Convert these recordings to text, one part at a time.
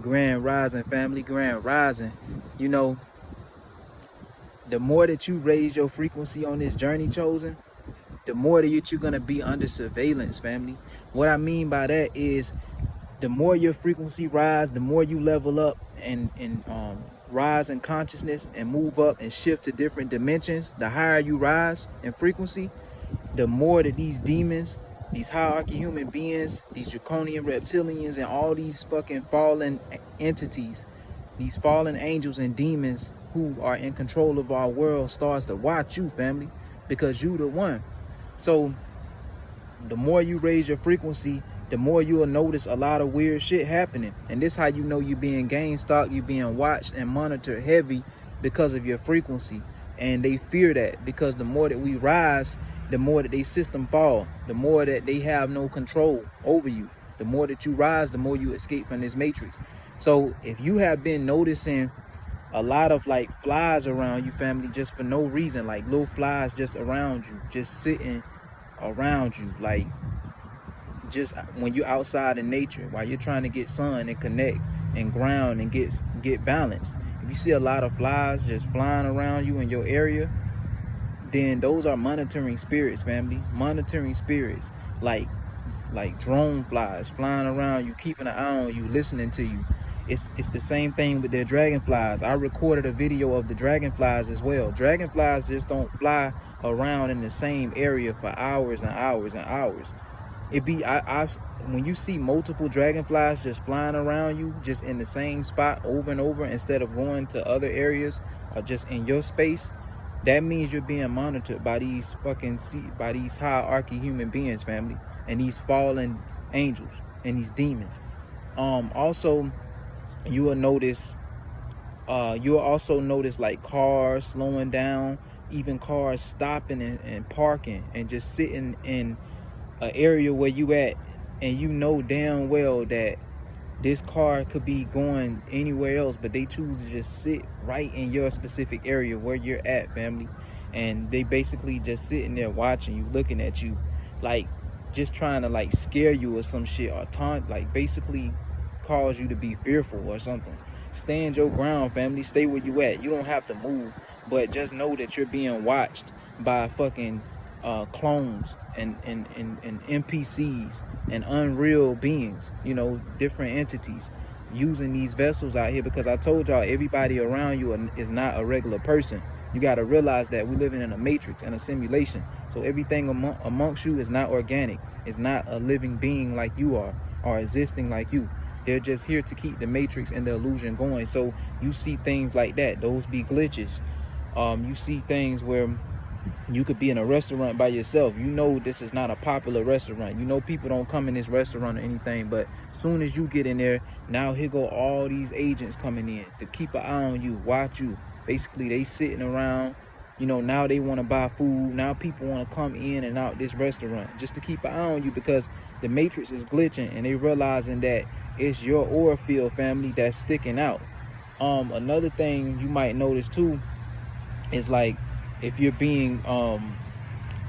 Grand Rising, family, Grand Rising. You know, the more that you raise your frequency on this journey, chosen, the more that you're gonna be under surveillance, family. What I mean by that is the more your frequency rise, the more you level up and rise in consciousness and move up and shift to different dimensions. The higher you rise in frequency, the more that these demons, these hierarchy human beings, these draconian reptilians, and all these fucking fallen entities, these fallen angels and demons who are in control of our world starts to watch you, family, because you the one. So the more you raise your frequency, the more you'll notice a lot of weird shit happening. And this how you know you being gain stock, you being watched and monitored heavy because of your frequency. And they fear that because the more that we rise, the more that they system fall, the more that they have no control over you. The more that you rise, the more you escape from this matrix. So if you have been noticing a lot of like flies around you, family, just for no reason, like little flies just around you, just sitting around you, like just when you're outside in nature, while you're trying to get sun and connect and ground and get balance. If you see a lot of flies just flying around you in your area, then those are monitoring spirits, family. Monitoring spirits, like drone flies flying around you, keeping an eye on you, listening to you. It's the same thing with their dragonflies. I recorded a video of the dragonflies as well. Dragonflies just don't fly around in the same area for hours and hours and hours. When you see multiple dragonflies just flying around you, just in the same spot over and over, instead of going to other areas or just in your space, that means you're being monitored by these by these hierarchy human beings, family, and these fallen angels and these demons. Also, you will notice, you'll also notice like cars slowing down, even cars stopping and parking and just sitting in an area where you at, and you know damn well that this car could be going anywhere else, but they choose to just sit right in your specific area where you're at, family. And they basically just sitting there watching you, looking at you, like just trying to like scare you or some shit, or taunt, like basically cause you to be fearful or something. Stand your ground, family. Stay where you at. You don't have to move, but just know that you're being watched by fucking clones and NPCs and unreal beings, different entities using these vessels out here, because I told y'all everybody around you is not a regular person. You got to realize that we're living in a matrix and a simulation. So everything amongst you is not organic. It's not a living being like you are or existing like you. They're just here to keep the matrix and the illusion going. So you see things like that. Those be glitches. You see things where you could be in a restaurant by yourself. You know this is not a popular restaurant. You know people don't come in this restaurant or anything, but soon as you get in there, now here go all these agents coming in to keep an eye on you, watch you. Basically, they sitting around, now they want to buy food. Now people want to come in and out this restaurant just to keep an eye on you, because the matrix is glitching and they realizing that it's your aura field, family, that's sticking out. Another thing you might notice too is like, if you're being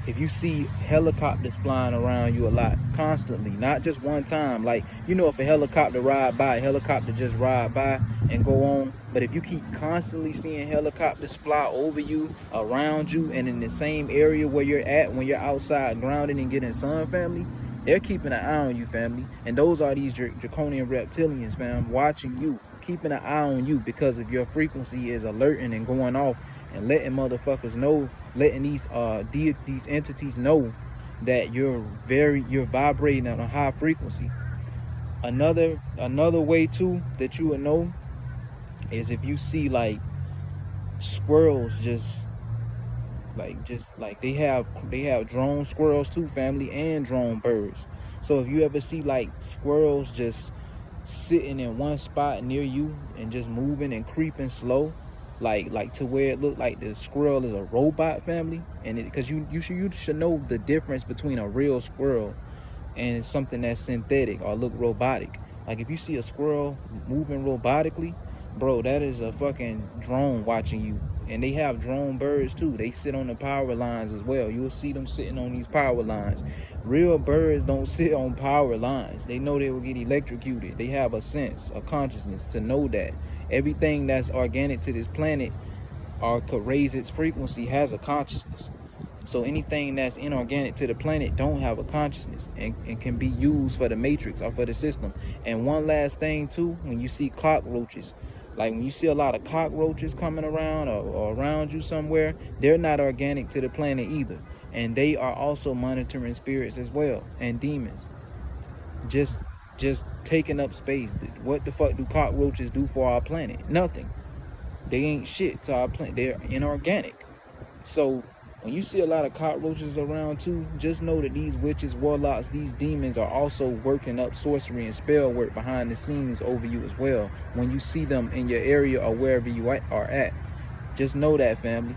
if you see helicopters flying around you a lot constantly, not just one time, like, if a helicopter just ride by and go on, but if you keep constantly seeing helicopters fly over you, around you, and in the same area where you're at when you're outside grounded and getting sun, family, they're keeping an eye on you, family. And those are these draconian reptilians, fam, watching you, keeping an eye on you, because of your frequency is alerting and going off and letting motherfuckers know, letting these entities know that you're vibrating on a high frequency. Another way too that you would know is if you see like squirrels just like they have drone squirrels too, family, and drone birds. So if you ever see like squirrels just sitting in one spot near you and just moving and creeping slow, like to where it looked like the squirrel is a robot, family, and because you should know the difference between a real squirrel and something that's synthetic or look robotic. Like if you see a squirrel moving robotically, bro, that is a fucking drone watching you. And they have drone birds too. They sit on the power lines as well. You'll see them sitting on these power lines. Real birds don't sit on power lines. They know they will get electrocuted. They have a sense, a consciousness to know that everything that's organic to this planet or could raise its frequency has a consciousness. So anything that's inorganic to the planet don't have a consciousness and can be used for the matrix or for the system. And one last thing too, when you see cockroaches, like when you see a lot of cockroaches coming around or around you somewhere, they're not organic to the planet either. And they are also monitoring spirits as well and demons. Just taking up space. What the fuck do cockroaches do for our planet? Nothing. They ain't shit to our planet. They're inorganic. So when you see a lot of cockroaches around too, just know that these witches, warlocks, these demons are also working up sorcery and spell work behind the scenes over you as well. When you see them in your area or wherever you are at, just know that, family.